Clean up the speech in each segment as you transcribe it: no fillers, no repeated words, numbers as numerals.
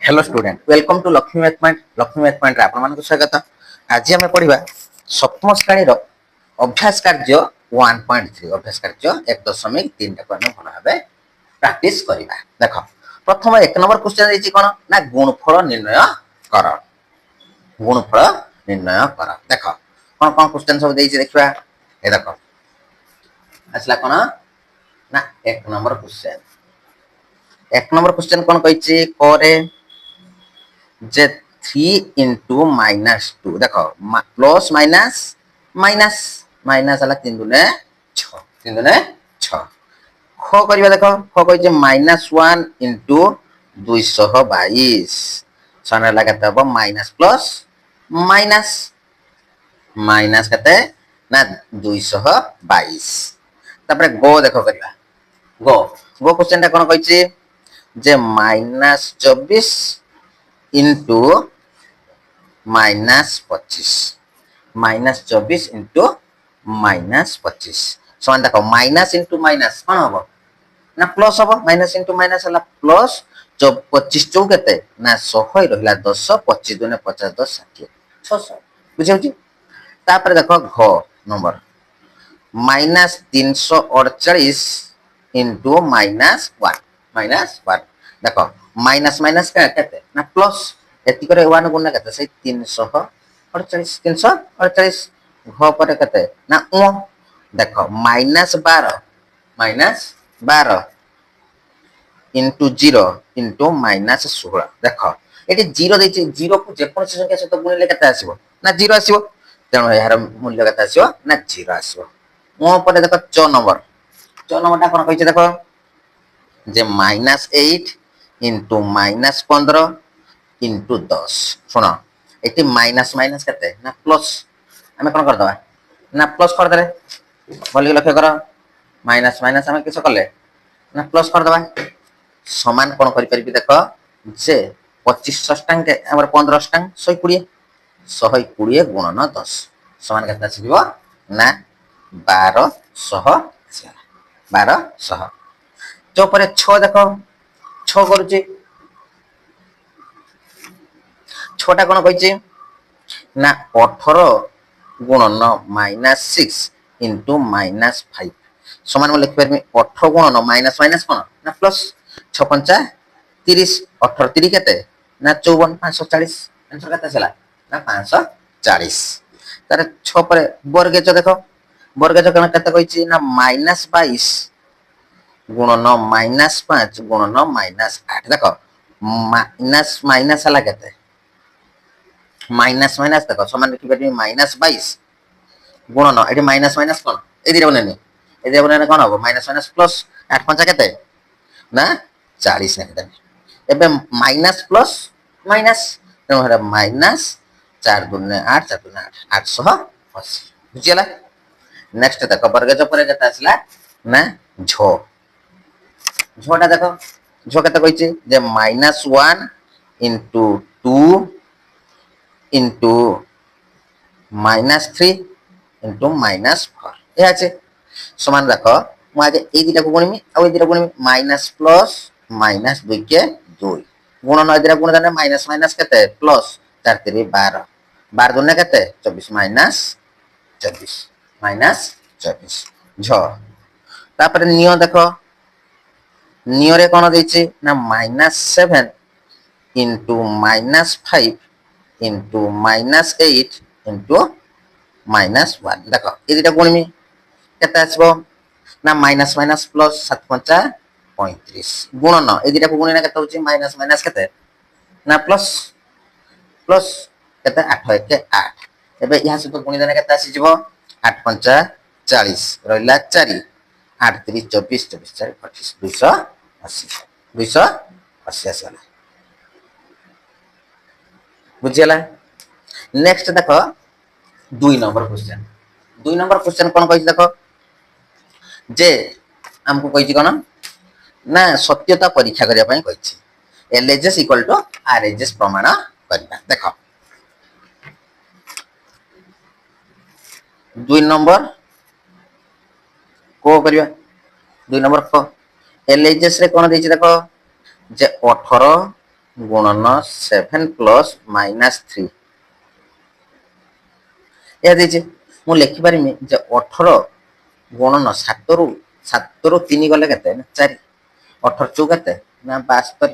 Hello student welcome to Lakshmi math point आपण मानक स्वागत। आज आम पढ़ा सप्तम श्रेणी अभ्यास कार्य 1.3 अभ्यास कार्य 1.3 को आम भल भाव प्राक्टिस करवा। देख प्रथम एक नंबर क्वेश्चन कौन ना गुणफल निर्णय कर। गुणफल निर्णय कर देख कौन कौन क्वेश्चन सब देखा ये देख आसला कौन ना एक नंबर क्वेश्चन कौन कही करे जे 3 इंटू -2 देख प्लस माइनस माइनस माइनस है 3 दुने 6 3 दुने 6 ख करवा देख ख कही -1 इंटू 222 सन है माइनस प्लस माइनस माइनस के ना 222 तापर गो देख करवा गो गो क्वेश्चन कौन कही जे -24 इंटू -25 -24 इंटू -25 समान देख माइनस इंटू माइनस कौन हम ना प्लस हम माइनस इंटू माइनस है प्लस 25 चौ के ना 100 रहा 10 25 दुने 50 10 60 600 बुझे तापर देख घ नंबर -348 इंटू -1 देख माइनस माइनस के ना प्लस एतिक 1 गुण के 348 घ पर के ना देख -12 इंटू 0 इंटू -16 देख ये जीरो दे जीरो को जेको संख्या सहित गुणिले के आसो ना जीरो आसो तेणु यार मूल्य के आसो ना जीरो आसो पर देख च नंबर टा कौन कही देख जे -8 इंटू -15 इंटू 10 शुण ये माइनस माइनस के ना प्लस आम कौन करदे ना प्लस करदे भल लक्ष्य कर माइनस माइनस आम किस कले ना प्लस करदे समान कौन कर देख जे 25 षष्टांग 15 षष्टांग 120 गुणन 10 समान के ना 1200 चौपर 6 देख 6 करुचे 6टा कौन कही ना 18 गुणन -6 इंटू -5 समान में लिखिपार 18 गुणन माइनस माइनस कौन ना प्लस 6 पंचा 30 18 30 के ना 54 540 आंसर के ना 540 तार 6 पर वर्गेज देख वर्गेज कौन के कही ना -22 गुणन -5 गुणन -8 देख माइनस माइनस है के माइनस माइनस देख समान लिखिपार -22 गुणन ये माइनस माइनस कौन ये बने कौन हम माइनस माइनस प्लस 8 पंचा के ना 40 एबे माइनस प्लस माइनस तेणु माइनस 4 दुने 8 4 दुने 8 880 बुझीगला। नेक्स्ट देख वर्गज पर के आसला ना झ झटा देख झ के कही जे -1 इंटू 2 इंटू -3 इंटू -4 यह अच्छे समान देख मुझे ये दुटा को गुणमी आ दुटा गुणमी माइनस प्लस माइनस 2 के 2 गुणन दुटा गुण देने माइनस माइनस के प्लस 4 3 12 12 दुने के 24 -24 झ तापर निय देख निय कौन देछि ना -7 इंटू -5 इंटू -8 इंटू -1 देख ये दुटा गुणमी के आसो ना माइनस माइनस प्लस 7 पंचा 35 गुणन ये दुटा को गुणना के माइनस माइनस के ना प्लस प्लस के 8 1 8 एबे यहाँ सहित गुणी देने के आसी 8 पंचा 40 रहा 4 8 3 24 24 4 25 280 आसला बुझीगला। नेक्स्ट देख 2 नंबर क्वेश्चन कौन कही देख जे हमको कही कौन ना सत्यता परीक्षा करने कही LHS इक्वल टू RHS प्रमाण करना देख 2 नंबर को करवा 2 नंबर को LHS रे कौन देख जे 18 गुणन 7 प्लस -3 या देछि मु लिखि पारिमि जे 18 गुणन 7 रु 3 गले केते 4 18 चौ केते ना 72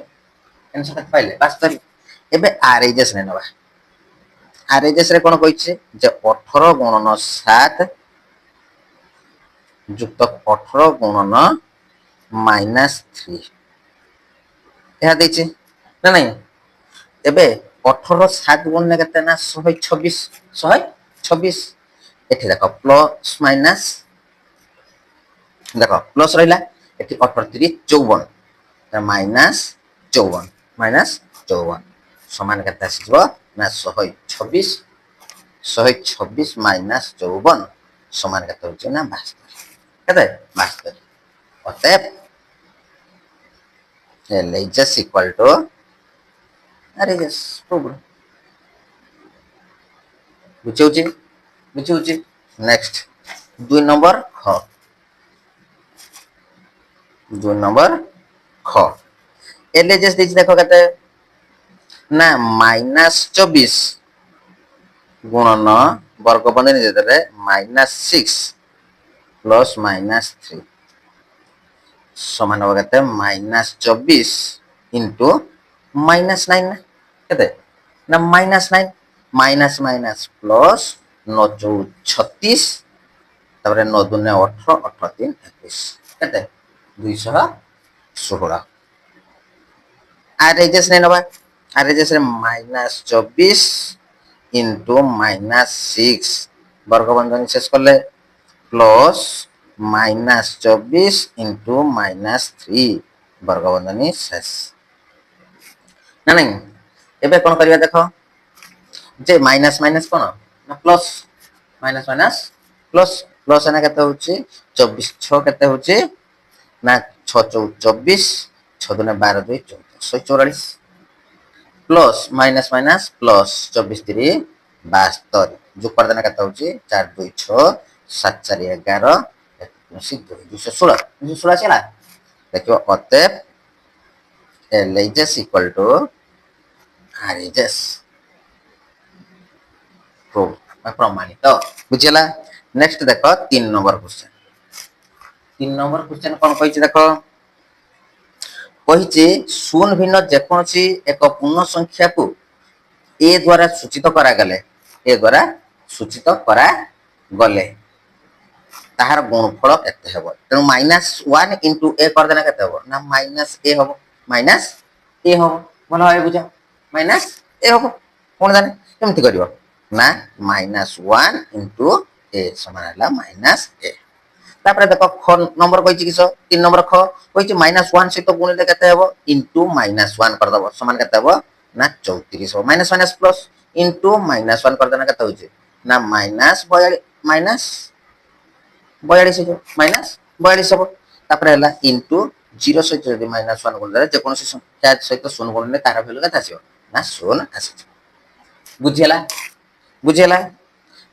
आंसर केते पाइले 72 एबे आरएचएस ने नबा आरएचएस रे कोन कहिछि जे 18 गुणन 7 जुक्त 18 गुणन -3 ଏହା ଦେଇଛି ନା ନାଇଁ ଏବେ 18 7 ଗୁଣନେ କେତେ ନା 126 126 ଏଠି ଦେଖ ପ୍ଲସ ମାଇନସ ଦେଖ ପ୍ଲସ ରହିଲା ଏଠି 18 3 54 -54 ସମାନ କେତେ ଆସିଯିବ ନା 126 -54 ସମାନ କେତେ ହେଉଛି ନା 72 କେତେ 72 ଅତএବ LHS equal to RHS proved बुझे नेक्स्ट 2 नंबर ख 2 नंबर ख LHS देखि देखो केते ना -24 गुणन वर्ग बंधनी जेतरे -6 प्लस -3 समान हो केते -24 इंटू -9 केते ना -9 माइनस माइनस प्लस 9 चौ 36 तापर 9 दूने 18 18 3 21 केते 216 आरएचएस ने नबा आरएचएस रे -24 इंटू -6 वर्ग बंधनी शेष करले प्लस -24 इंटू -3 वर्ग बंधनी शेष ना नहीं एबे कोन करिया देखो जे माइनस माइनस कोन ना plus minus minus plus plus ना केते होची 24 6 केते होची ना 6 चौ 24 6 दुने 12 2 144 प्लस माइनस माइनस प्लस 24 3 72 जो कर देना केते होची 4 2 6 7 4 11 216 चला देखो अतएब LHS equal to RHS प्रमाणित बुझिला नेक्स्ट देखो 3 नंबर क्वेश्चन कोन कहिछि देखो कहिछि शून्य भिन्न जेकोसी एक पूर्ण संख्या को ए द्वारा सूचित करा गले ताहार गुणफल केते हेबो तेनु -1 * a कर देना केते हेबो ना -a हेबो भलो है बुझा -a हेबो कोन जाने केमति करिवो ना -1 * a समान हला -a तापर देखो ख नंबर कहिछि किसो 3 नंबर ख कहिछि -1 से तो गुणिले केते हेबो इंटू -1 कर दबो समान केते हेबो ना 34 हो माइनस माइनस प्लस इंटू -1 कर देना केते होछि ना -42 हो तापर हला इंटू 0 सहित यदि -1 गुणले जे कोनसी संख्या सहित 0 गुणले तार वैल्यू केते आसीबो ना 0 आसीबो बुझिला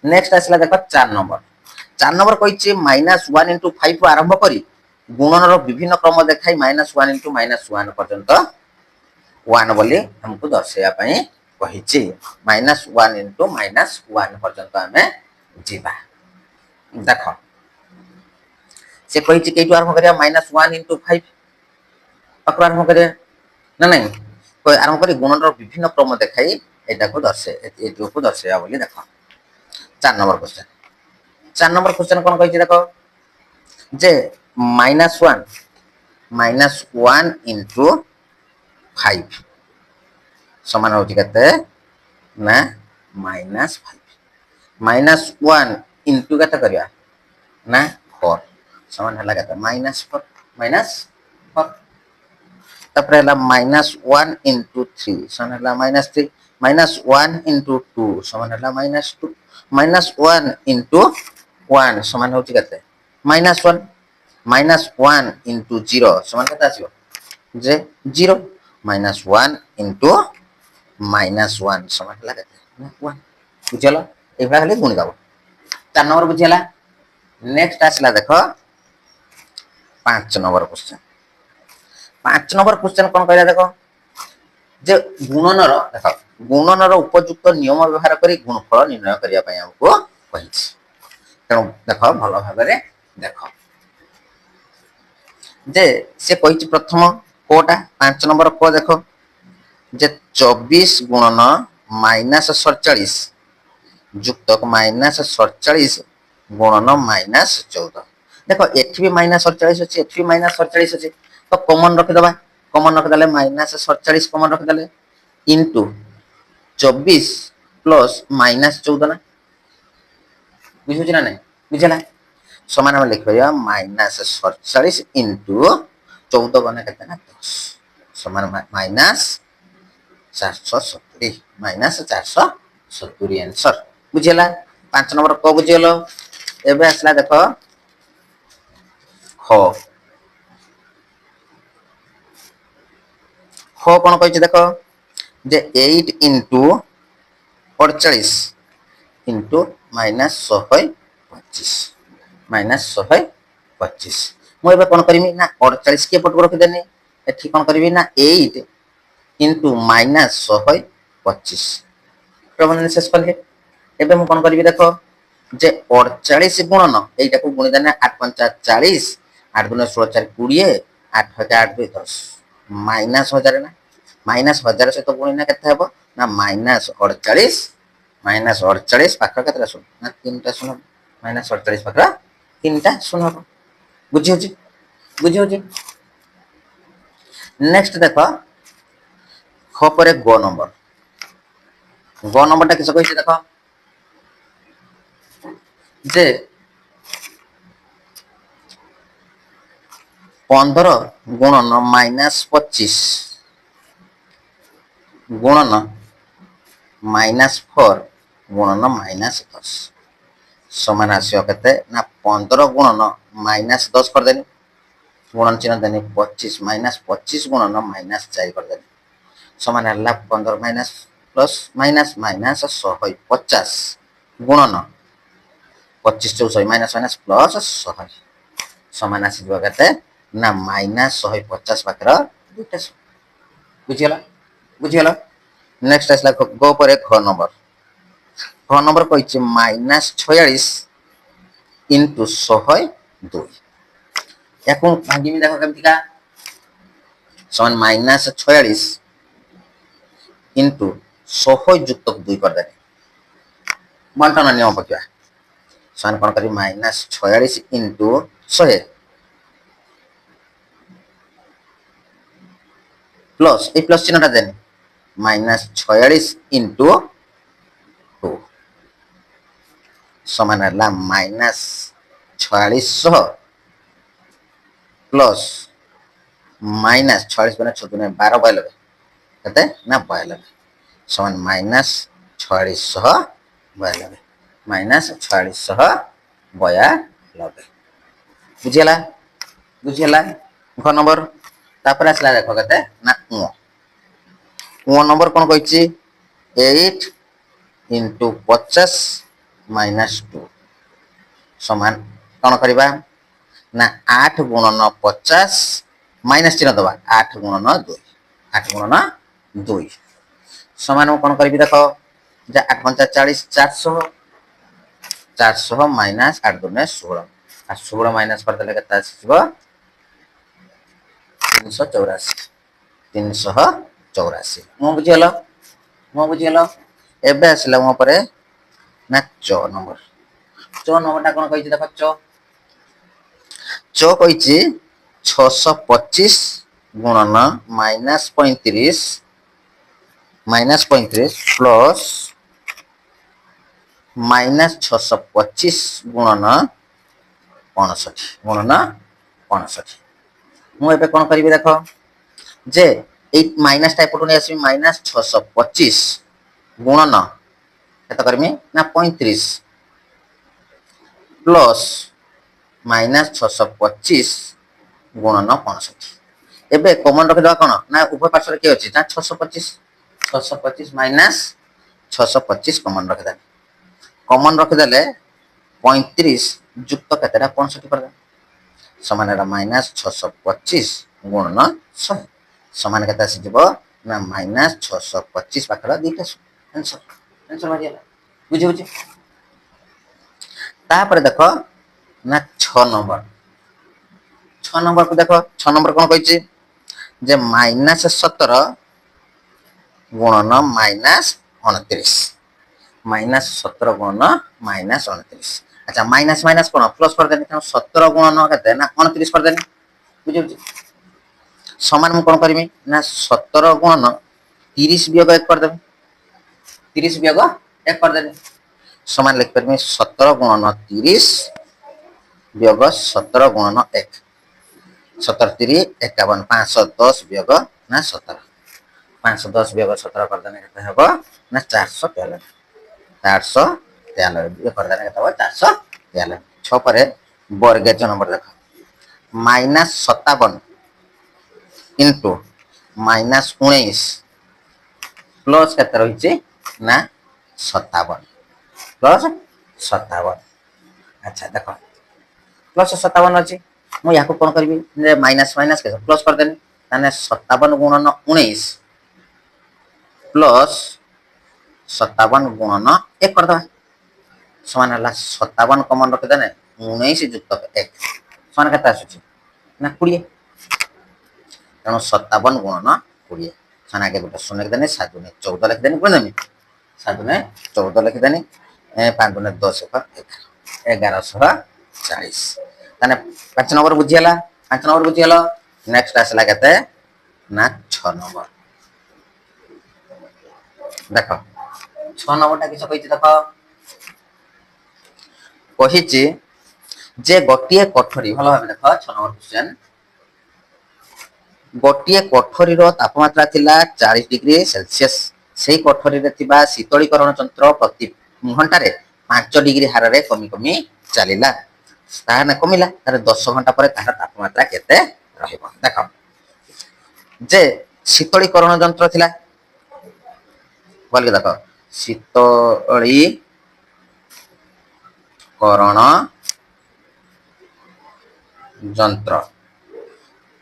नेक्स्ट आसला देखो 4 नंबर कहिछि -1 * 5 को आरंभ करी गुणनर विभिन्न क्रम देखाई -1 * -1 पर्यंत 1 बोली हमको दर्शाया पई कहिछि -1 * -1 पर्यंत हमें जीवा देखो से कहिछि केटु आरंभ करिया -1 * 5 पकड़ आरंभ करिया ना नहीं कोई आरंभ करी गुणनर विभिन्न क्रम देखाई एटा को दर्शाया बोली देखो 4 नंबर क्वेश्चन कोन कहिछि देखो जे -1 * 5 समान होछि केते ना -5 -1 इंटू केते करिया ना 4 समान हला केते -4 तापर हला -1 * 3 समान हला -3 -1 * 2 समान हला -2 -1 * 1 समान होछि केते -1 -1 * 0 समान केते आसीबो जे 0 -1 * -1 समान हला केते 1 बुझलो एबा खाली गुणी दबो 4 नंबर बुझिला नेक्स्ट आसला देखो 5 नंबर क्वेश्चन कोन कहला देखो जे गुणनर देख गुणनर उपयुक्त नियम व्यवहार करी गुणफल निर्णय करिया पई हमको कहिछि। तेणु देख भल भाव देख जे से कहिछि प्रथम कोटा 5 नंबर को देख जे 24 गुणन माइनस 47 जुक्तक माइनस 47 गुणन माइनस 14 देख एठी भी माइनस 47 अछि एठी भी माइनस 47 अछि तो कॉमन रखि दबा कॉमन रखि दले माइनस 47 कॉमन रखि दले इनटू 24 प्लस माइनस 14 ना बुझुछि ना नहीं बुझला समान हम लिख परिया माइनस 47 इनटू 14 बने केते ना 10 समान माइनस 470 माइनस 470 आंसर बुझला 5 नंबर को बुझियलो एबे असला देखो ख ख कोन कहै देखो जे 8 इनटू 48 इनटू माइनस 125 माइनस 125 मु एबे कोन करबी ना 48 के पट रखि देनी एठी कोन करबी ना 8 इनटू माइनस 125 प्रमाण शेष करले एबे मु कोन करबी देखो जे 48 गुणन एटा को गुणी देने 8 5 40 8 गुण 16 4 20 8 8 2 10 माइनस 1000 ना माइनस 1000 से तो गुणी ना केते हेबो ना माइनस 48 पाखर केते सुन ना तीनटा सुन माइनस 48 पाखर तीनटा सुन हो बुझी होची नेक्स्ट देखो ख परे ग नंबर टा किस कहिছে देखो जे 15 गुणन माइनस 25 गुणन माइनस 4 गुणन माइनस 10 समान आसियो केते ना 15 गुणन माइनस 10 कर देनी गुणन चिन्ह देनी 25 माइनस 25 गुणन माइनस 4 कर देनी समान हल्ला 15 माइनस प्लस माइनस माइनस 150 गुणन 25 चौसठ माइनस माइनस प्लस 100 समान आसी जबा केते ना माइनस 150 पाकर दुटा बुझियला नेक्स्ट आसला गो परे ख नंबर कहिছে माइनस 46 इनटू 102 याको भागी में देखो केमतिका समान माइनस 46 इनटू 100 युक्त 2 कर दे बंटन नियम पकिया समान कोन करी माइनस 46 इनटू 100 प्लस ए प्लस चिन्हटा देनी माइनस 46 इनटू 2 समान है माइनस 4600 प्लस माइनस 46 बने 14 12 92 कहते ना 92 समान माइनस 4692 माइनस 4692 बुझियला ख नंबर तापर आसला देखो कहते ना उ नंबर कोन कहिछि 8 इनटू 50 माइनस 2 समान कौन करवा ना 8 गुणन 50 माइनस चिन्ह दबा 8 गुणन 2 8 गुणन 2 समान कौन करी देखो जे 8 5 40 400 माइनस 8 2 16 आ 16 माइनस कर देले केता आसीबो 384 मो बुझियलो एबे आसला मो परे ना च नंबर टा कौन कहिछि देखो च कहिछि 625 गुणन माइनस 35 प्लस माइनस 625 गुणन 65 मु एबे कोन करिवि देखो जे ए माइनस टाइप पटुनी आसी माइनस 625 गुणन केता करमी ना 35 प्लस माइनस 625 गुणन 65 एबे कॉमन रख दवा कोन ना उभय पार्श्व के अछि ना 625 माइनस 625 कॉमन रख दे कॉमन रख देले 35 युक्त केतेरा 65 कर दे समान एटा माइनस 625 गुणन 100 समान केता आसी जबो ना माइनस 625 पाखर दुईटा आंसर आंसर बाहरी बुझे बुझे तापर देख ना 6 नंबर 6 नंबर को देख 6 नंबर कौन कही जे माइनस 17 गुणन माइनस 29 माइनस 17 गुणन माइनस 29 अच्छा माइनस माइनस कौन प्लस कर देनी 17 गुणन केते ना 29 कर देनी बुझे बुझे समान मु कौन करमी ना 17 गुणन 30 वियोग 1 कर देबे 30 वियोग 1 कर देबे समान लिख परमी 17 गुणन 30 वियोग 17 गुणन 1 17 3 51 510 वियोग ना 17 510 वियोग 17 कर देने केते हबो ना 493 493 ये कर देने केते हबो 493 6 परे वर्गेज नंबर देखो माइनस 57 इंटू माइनस 19 प्लस केते रही ना 57 प्लस 57 अच्छा देखो प्लस 57 अच्छी मुझे यहाँ कौन करी माइनस माइनस के प्लस कर देनी ताने 57 गुणन 19 प्लस 57 गुणन 1 कर दवा समान है 57 कमन रखिदेने 19 युक्त 1 समान केते आसुची ना 20 तेणु 57 गुणन 20 समान आगे गोटे शून्य लिखिदेनी 7 दुने 14 लिखिदेनी गुणिदेनी 7 दुने 14 लिखिदेनी 5 दुने 10 1140 ताने 5 नंबर बुझीगला 5 नंबर बुझीगला नेक्स्ट आसला केते ना 6 नंबर देखो 6 नंबरटा किस कहिछि देखो कहिछि जे गोटिए कोठरी भलो भाबे देखो 6 नंबर क्वेश्चन गोटिए कोठरीर तापमात्रा थिला 40 डिग्री सेल्सियस सेही कोठरीरे थिबा शीतलीकरण यंत्र प्रति घंटारे 5 डिग्री हारे कमी कमी चलिला ताने कमिला तारे 10 घंटा पर तार तापमात्रा केते रहइबो देखो जे शीतलीकरण यंत्र थिला बोल के देखो शीतलीकरण यंत्र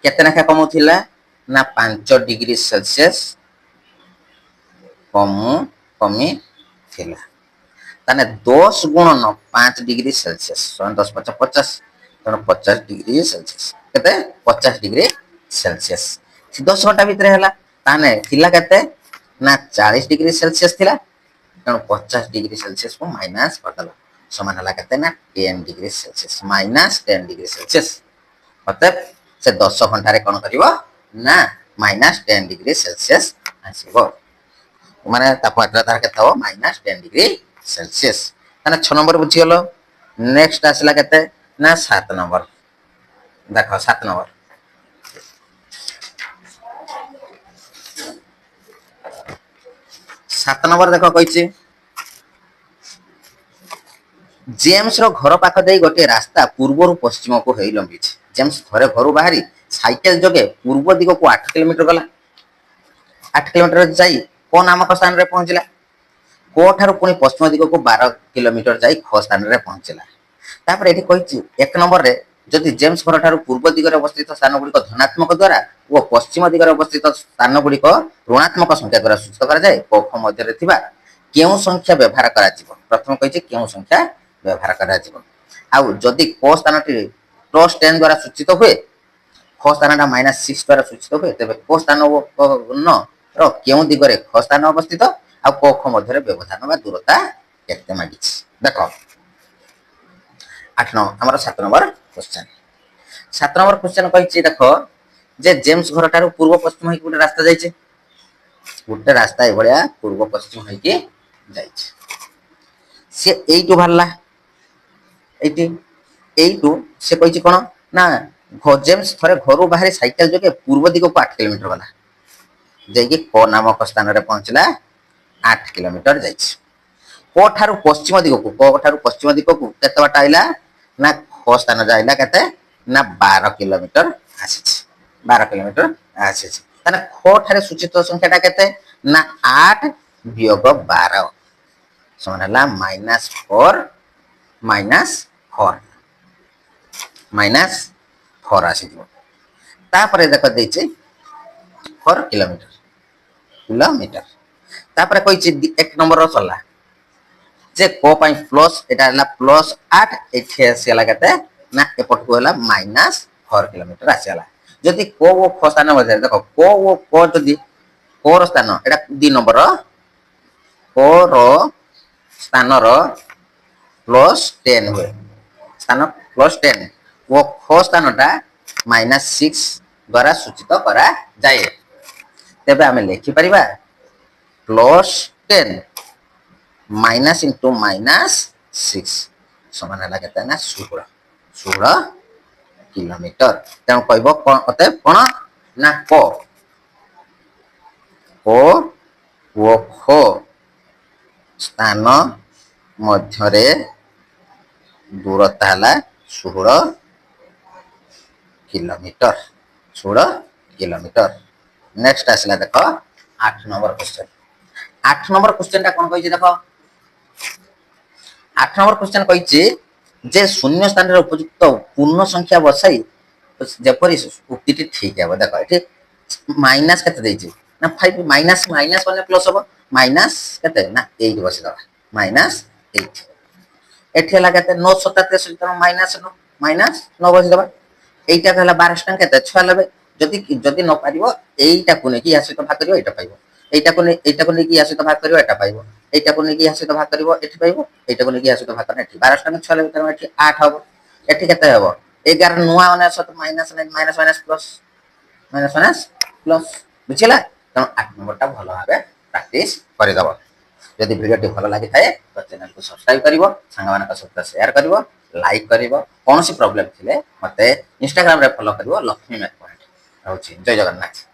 केते नाखा कमु थिला ना 5 डिग्री सेल्सियस कमु कमी थिला ताने 10 गुणन 5 डिग्री सेल्सियस 10 50 50 तेणु 50 डिग्री सेल्सियस केते 50 डिग्री सेल्सियस 10 घंटा भीतर हैला ताने थिला केते ना 40 डिग्री सेल्सियस थिला तेणु 50 डिग्री सेल्सियस को माइनस कर दला समान हला केते ना 10 degree Celsius minus 10 degree Celsius मतलब से 10 घंटा रे कोन करिवो ना माइनस 10 डिग्री सेल्सियस आसीबो माने तापमात्रा तार केते हो माइनस 10 डिग्री सेल्सियस ताने 6 नंबर बुझी गलो नेक्स्ट आसला केते ना 7 नंबर देखो 7 नंबर 7 नंबर देखो कहिछि जेम्स रो घर पाख देई गोटे रास्ता पूर्व पश्चिम को हेई लंबी जेम्स घरे घर बाहरी साइकेल जोगे पूर्व दिग को 8 किलोमीटर गला 8 किलोमीटर जाई को नामक स्थान रे पहुंचला को ठारू पुनी पश्चिम दिग को 12 किलोमीटर जाई ख स्थान रे पहुंचला तापर एठी कहिछि एक नंबर रे जदि जेम्स घर ठारू पूर्व दिग रे अवस्थित स्थान गुडी को धनात्मक द्वारा ओ पश्चिम दिग रे अवस्थित स्थान गुडी को ऋणात्मक संख्या द्वारा सूचित करा जाय क ख मध्य रे थिबा केउ संख्या व्यवहार करा जिवो प्रथम कहिछि केउ संख्या व्यवहार करा जिवो आउ जदि क स्थानटी +10 द्वारा सूचित हुए ख स्थानटा -6 द्वारा सूचित हुए तबे क स्थान न रो केउ दिगरे ख स्थान अवस्थित आ क ख मध्य रे व्यवधान बा दूरता केते मागिछि देखो 8 नंबर हमर 7 नंबर क्वेश्चन 7 नंबर क्वेश्चन कहिछि देखो जे जेम्स घर टारू पूर्व पश्चिम होई गुटे रास्ता जाइछे गुटे रास्ता ए भलिया पूर्व पश्चिम होई के जाइछे से एइटु भारला एइटु से कहिछि कोन ना जेम्स थरे घरु बाहर साइकेल जोगे पूर्व दिग को 8 किलोमीटर वाला जाइके क नामक स्थान रे पहुंचला 8 किलोमीटर जाइछि क ठारू पश्चिम दिग को केते बाटा आइला ना ख स्थान जाइला केते ना 12 किलोमीटर आसीछि 12 किलोमीटर आसीछि तने ख ठारे सूचित संख्याटा केते ना 8 वियोग 12 समान हला -4 -4 आसी तापर देखो देइछे 4 किलोमीटर किलोमीटर तापर कहिछि 1 नंबर रो चला जे को पाई प्लस एटा हला प्लस 8 एठी आसीला केते ना एपट को हला -4 किलोमीटर आसीला जदि को वो ख स्थान बजे देखो को वो को जदि को रो स्थान एटा 2 नंबर रो को रो स्थान रो +10 हुए स्थान +10 वो ख स्थानटा -6 द्वारा सूचित करा जाए तेबे आमे लिखि परिबा +10 माइनस इंटू -6 समान है केते ना 16 किलोमीटर तेणु कहब अतएव कौन ना को वो खो स्थान मध्यरे दूरता है 16 किलोमीटर 16 किलोमीटर नेक्स्ट आसला देखो 8 नंबर क्वेश्चन 8 नंबर क्वेश्चन टा कौन कहि देखो 8 नंबर क्वेश्चन कहि जे शून्य स्थान रे उपयुक्त पूर्ण संख्या बसाई जेपरि उक्तिटी ठीक है देखो एठी माइनस केते देछि ना 5 माइनस माइनस वाले प्लस हो माइनस केते ना 8 बसी दबा -8 एठी हला केते 9 37 त माइनस 9 बसी दबा एटा कहला 12 टंका केते 96 जदि जदि न पारिबो एटा को ने कि या सहित भाग करियो एटा पाइबो एटा को ने कि या सहित भाग करियो एटा पाइबो एटा को ने कि या सहित भाग करियो एठी पाइबो एटा को ने कि या सहित भाग करना एठी 12 टंका 96 त एठी 8 हबो एठी केते हबो 11 नुआ माने सत माइनस माइनस प्लस बुझिला त 8 नंबर टा भलो भाबे प्रैक्टिस करि दबो यदि वीडियो भल लगी थाए तो चैनल को सब्सक्राइब करिवो संग मानक सहित शेयर करिवो लाइक करिवो कोनोसी प्रॉब्लम थिले मते इंस्टाग्राम रे फॉलो करिवो लक्ष्मी मैथ पॉइंट रहउची जय जगन्नाथ।